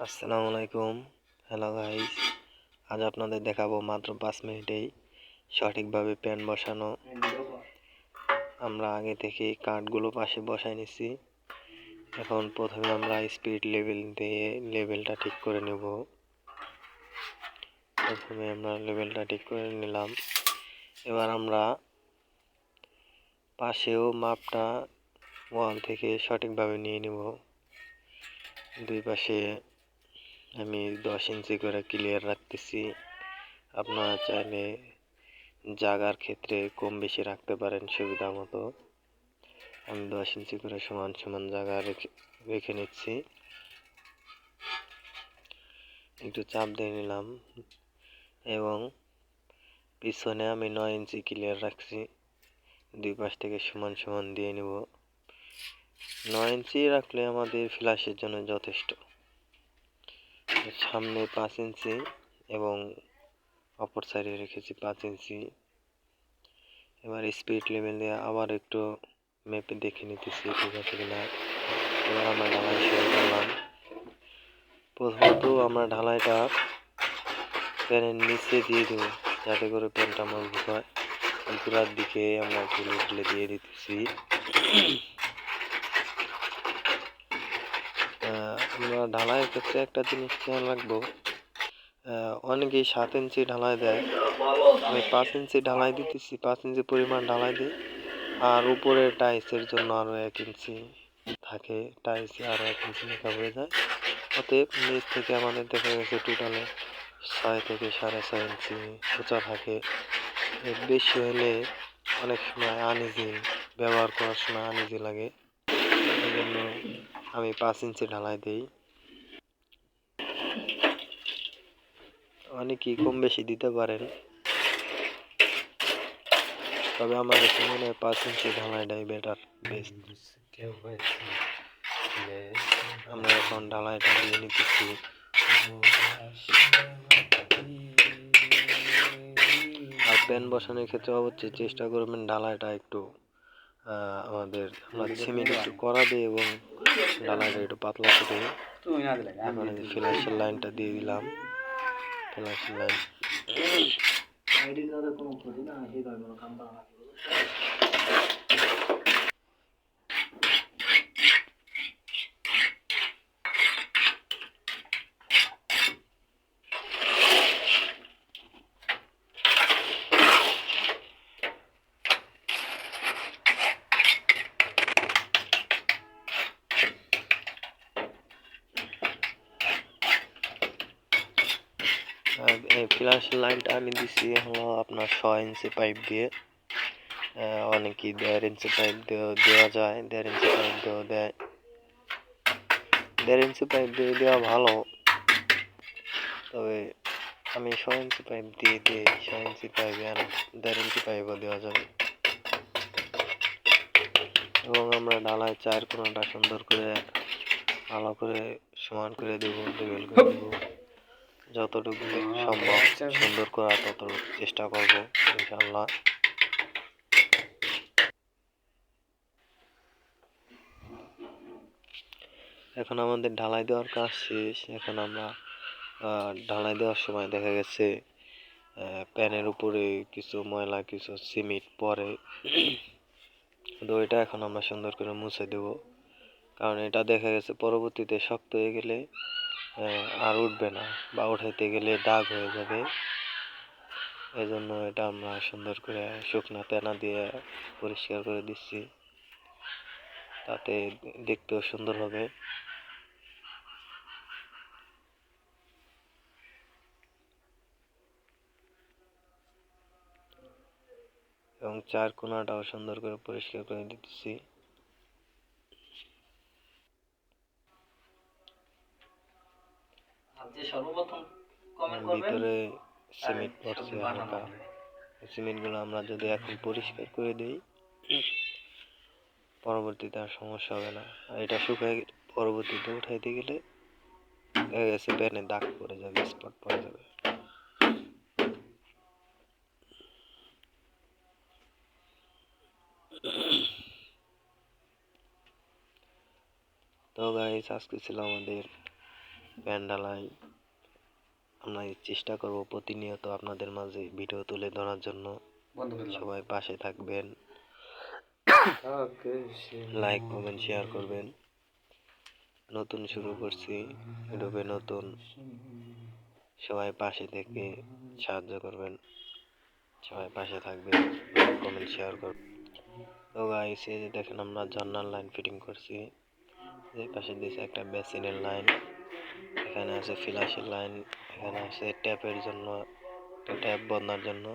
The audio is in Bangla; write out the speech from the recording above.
আসসালামু আলাইকুম। হ্যালো গাইস, আজ আপনাদের দেখাবো মাত্র 5 মিনিটেই সঠিকভাবে প্যান বসানো। আমরা আগে থেকে কাঠগুলো পাশে বসাই নিছি। এখন প্রথমে আমরা স্পিড লেভেল দিয়ে লেভেলটা ঠিক করে নেব। প্রথমে আমরা লেভেলটা ঠিক করে নিলাম। এবার আমরা পাশেও মাপটা ওয়াল থেকে সঠিকভাবে নিয়ে নেব। দুই পাশে আমি 10 ইঞ্চি করে ক্লিয়ার রাখতেছি। আপনারা চাইলে জায়গার ক্ষেত্রে কম বেশি রাখতে পারেন সুবিধা মতো। আমি 10 ইঞ্চি করে সমান সমান জায়গা রেখে নিচ্ছি। একটু চাপ দিয়ে নিলাম এবং পিছনে আমি 9 ইঞ্চি ক্লিয়ার রাখছি। দুই পাশ থেকে সমান সমান দিয়ে নিব। 9 ইঞ্চি রাখলে আমাদের ফ্ল্যাশের জন্য যথেষ্ট। সামনে 5 ইঞ্চি এবং অপর সাইডে রেখেছি 5 ইঞ্চি। এবার স্পিড লেভেল দিয়ে আবার একটু মেপে দেখে নিতেছি ঠিক আছে কিনা। এবার আমরা ঢালাই শুরু করলাম। প্রথমত আমরা ঢালাইটা প্যানের নিচে দিয়ে দেব যাতে করে প্যানটা মজবুত হয়। গোড়ার দিকে আমরা ঢেলে দিয়ে দিতেছি। আমরা ঢালাইয়ের ক্ষেত্রে একটা জিনিস খেয়াল রাখবো, অনেকেই 7 ইঞ্চি ঢালাই দেয়। আমি 5 ইঞ্চি ঢালাই দিতেছি, 5 ইঞ্চি পরিমাণ ঢালাই দিই। আর উপরে টাইলসের জন্য আরও 1 ইঞ্চি থাকে, টাইলসে আরও 1 ইঞ্চি লেখা হয়ে যায়। অতএব নিচ থেকে আমাদের দেখা গেছে টোটালে 6 থেকে 6.5 ইঞ্চি উঁচা থাকে। এর বেশি হলে অনেক সময় আনইজি, ব্যবহার করার সময় আনইজি লাগে। এই জন্য আমি 5 ইঞ্চি ঢালাই দিই। অনেকেই কম বেশি দিতে পারেন, তবে আমার কাছে মনে হয় 5 ইঞ্চি ঢালাইটাই বেটার, বেস্ট। আমরা এখন ঢালাইটা দিয়ে নিতেছি। আর প্যান বসানোর ক্ষেত্রে অবশ্যই চেষ্টা করবেন ঢালাইটা একটু আমরা সিমেন্ট একটু কড়া দিই এবং ঢালাইটা একটু পাতলা করে। এখন ফ্ল্যাশের লাইনটা দিয়ে দিলাম। ফ্ল্যাশের লাইন এই ফ্ল্যাশের লাইনটা আমি দিছি হলো আপনার 6 ইঞ্চি পাইপ দিয়ে। অনেকেই 1.5 ইঞ্চি পাইপ দেওয়া যায়, 1.5 ইঞ্চি পাইপ দিয়েও দেয়। 1.5 ইঞ্চি পাইপ দিয়ে দেওয়া ভালো, তবে আমি 6 ইঞ্চি পাইপ দিয়ে দিই। 6 ইঞ্চি পাইপে আর 1.5 ইঞ্চি পাইপও দেওয়া যাবে। এবং আমরা ঢালাই 4 কোণাটা সুন্দর করে ভালো করে সমান করে দেব, লেভেল করে দেব। যতটুকু সম্ভব সুন্দর করার ততটুকু চেষ্টা করব ইনশাআল্লাহ। এখন আমাদের ঢালাই দেওয়ার কাজ শেষ। এখন আমরা ঢালাই দেওয়ার সময় দেখা গেছে প্যানের উপরে কিছু ময়লা, কিছু সিমেন্ট পড়ে। তো এটা এখন আমরা সুন্দর করে মুছে দেব, কারণ এটা দেখা গেছে পরবর্তীতে শক্ত হয়ে গেলে আর উঠবে না, বা উঠাইতে গেলে দাগ হয়ে যাবে। এজন্য এটা আমরা সুন্দর করে শুকনা তেনা দিয়ে পরিষ্কার করে দিচ্ছি, তাতে দেখতেও সুন্দর হবে। এবং 4 কোণাটাও সুন্দর করে পরিষ্কার করে দিতেছি। ভিতরে সিমেন্ট পড়ছে হালকা, সিমেন্টগুলো আমরা যদি এখন পরিষ্কার করে দিই পরবর্তীতে আর সমস্যা হবে না। আর এটা শুকায় পরবর্তীতে উঠাইতে গেলে দেখা গেছে প্যানে দাগ পড়ে যাবে, স্পট পড়ে যাবে। তো গাইস, আজকে ছিল আমাদের ফ্যান ঢালাই আমরা চেষ্টা করব প্রতিনিয়ত আপনাদের মাঝে ভিডিও তুলে ধরার জন্য। সবাই পাশে থাকবেন, লাইক কমেন্ট শেয়ার করবেন। নতুন শুরু করছি ইউটিউবে, নতুন, সবাই পাশে থেকে সাহায্য করবেন, সবাই পাশে থাকবেন, লাইক কমেন্ট শেয়ার করবেন। তো গাইস, এই যে দেখেন আমরা জার্নাল লাইন ফিটিং করছি। এই পাশে দিয়েছে একটা বেসিনের লাইন, এখানে আছে ফ্ল্যাশের লাইন, এখানে আছে ট্যাপের জন্য, ট্যাপ বদলার জন্য।